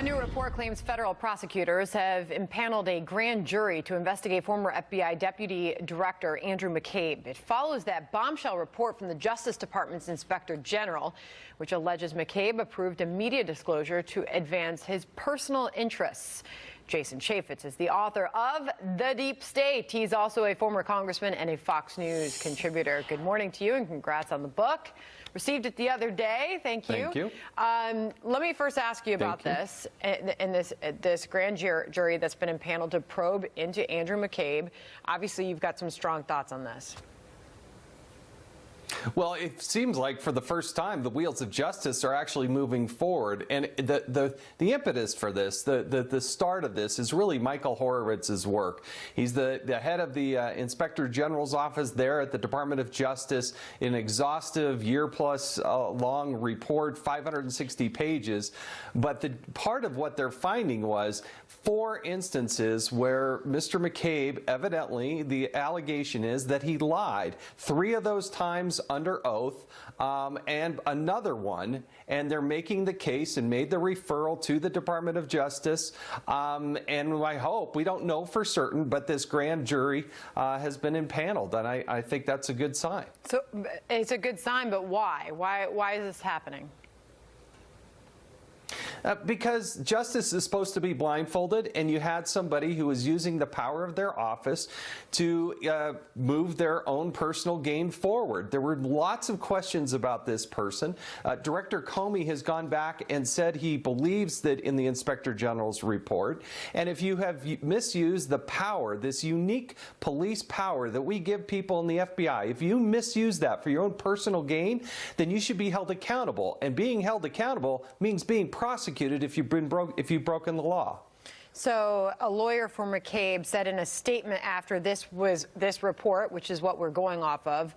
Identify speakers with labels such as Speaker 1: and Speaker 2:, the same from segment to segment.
Speaker 1: A new report claims federal prosecutors have impaneled a grand jury to investigate former FBI Deputy Director Andrew McCabe. It follows that bombshell report from the Justice Department's Inspector General, which alleges McCabe approved a media disclosure to advance his personal interests. Jason Chaffetz is the author of The Deep State. He's also a former congressman and a Fox News contributor. Good morning to you and congrats on the book. Received it the other day. Thank you.
Speaker 2: Thank you.
Speaker 1: Let me first ask you about this and this grand jury that's been impaneled to probe into Andrew McCabe. Obviously, you've got some strong thoughts on this.
Speaker 2: Well, it seems like for the first time, the wheels of justice are actually moving forward. And the impetus for this, the start of this is really Michael Horowitz's work. He's the head of the Inspector General's office there at the Department of Justice, an exhaustive year-plus long report, 560 pages. But the part of what they're finding was 4 instances where Mr. McCabe, evidently, the allegation is that he lied. 3 of those times under oath, and another one, and they're making the case and made the referral to the Department of Justice, and I hope, we don't know for certain, but this grand jury has been impaneled, and I think that's a good sign.
Speaker 1: So it's a good sign, but why? Why is this happening?
Speaker 2: Because justice is supposed to be blindfolded, and you had somebody who was using the power of their office to move their own personal gain forward. There were lots of questions about this person. Director Comey has gone back and said he believes that in the Inspector General's report. And if you have misused the power, this unique police power that we give people in the FBI, if you misuse that for your own personal gain, then you should be held accountable. And being held accountable means being prosecuted if you've broken the law.
Speaker 1: So a lawyer for McCabe said in a statement after this report, which is what we're going off of,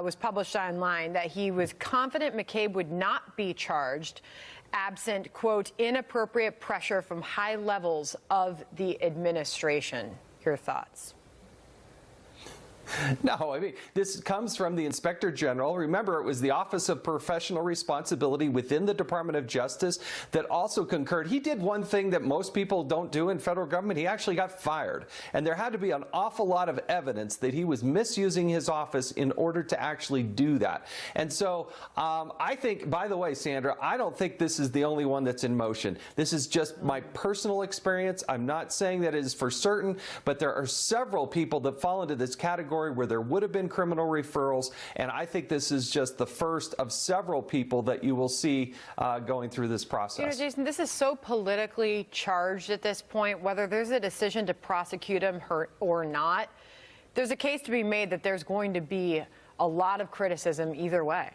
Speaker 1: was published online, that he was confident McCabe would not be charged absent, quote, inappropriate pressure from high levels of the administration. Your thoughts?
Speaker 2: No, I mean, this comes from the Inspector General. Remember, it was the Office of Professional Responsibility within the Department of Justice that also concurred. He did one thing that most people don't do in federal government. He actually got fired. And there had to be an awful lot of evidence that he was misusing his office in order to actually do that. And so I think, by the way, Sandra, I don't think this is the only one that's in motion. This is just my personal experience. I'm not saying that it is for certain, but there are several people that fall into this category where there would have been criminal referrals, and I think this is just the first of several people that you will see going through this process.
Speaker 1: You know, Jason, this is so politically charged at this point, whether there's a decision to prosecute him or not. There's a case to be made that there's going to be a lot of criticism either way.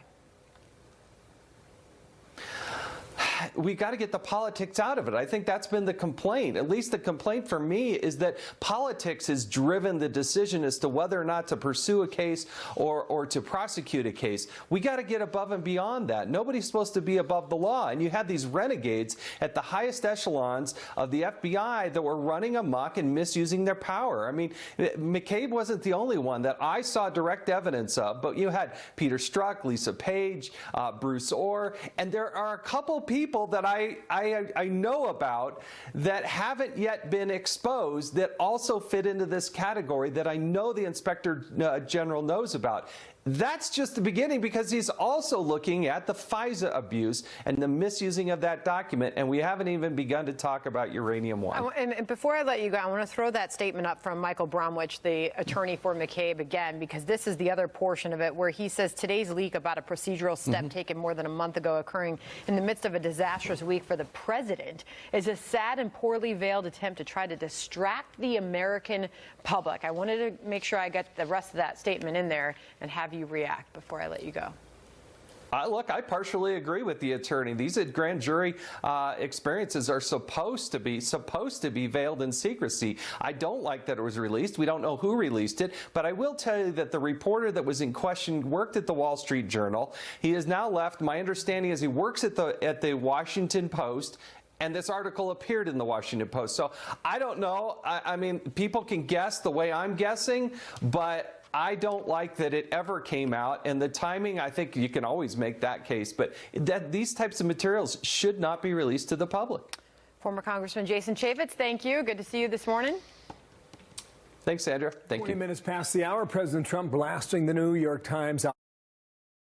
Speaker 2: We got to get the politics out of it. I think that's been the complaint. At least the complaint for me is that politics has driven the decision as to whether or not to pursue a case or to prosecute a case. We got to get above and beyond that. Nobody's supposed to be above the law. And you had these renegades at the highest echelons of the FBI that were running amok and misusing their power. I mean, McCabe wasn't the only one that I saw direct evidence of, but you had Peter Strzok, Lisa Page, Bruce Orr, and there are a couple people that I know about that haven't yet been exposed that also fit into this category that I know the Inspector General knows about. That's just the beginning, because he's also looking at the FISA abuse and the misusing of that document, and we haven't even begun to talk about Uranium One.
Speaker 1: And before I let you go, I want to throw that statement up from Michael Bromwich, the attorney for McCabe, again, because this is the other portion of it where he says today's leak about a procedural step taken more than a month ago occurring in the midst of a disastrous week for the president is a sad and poorly veiled attempt to try to distract the American public. I wanted to make sure I got the rest of that statement in there and have you react before I let you go.
Speaker 2: Look, I partially agree with the attorney. These grand jury experiences are supposed to be veiled in secrecy. I don't like that it was released. We don't know who released it, but I will tell you that the reporter that was in question worked at the Wall Street Journal. He has now left. My understanding is he works at the Washington Post. And this article appeared in the Washington Post. So I don't know. I mean, people can guess the way I'm guessing, but I don't like that it ever came out. And the timing, I think you can always make that case. But these types of materials should not be released to the public.
Speaker 1: Former Congressman Jason Chaffetz, thank you. Good to see you this morning.
Speaker 2: Thanks, Sandra. Thank you.
Speaker 3: 20 minutes past the hour, President Trump blasting the New York Times.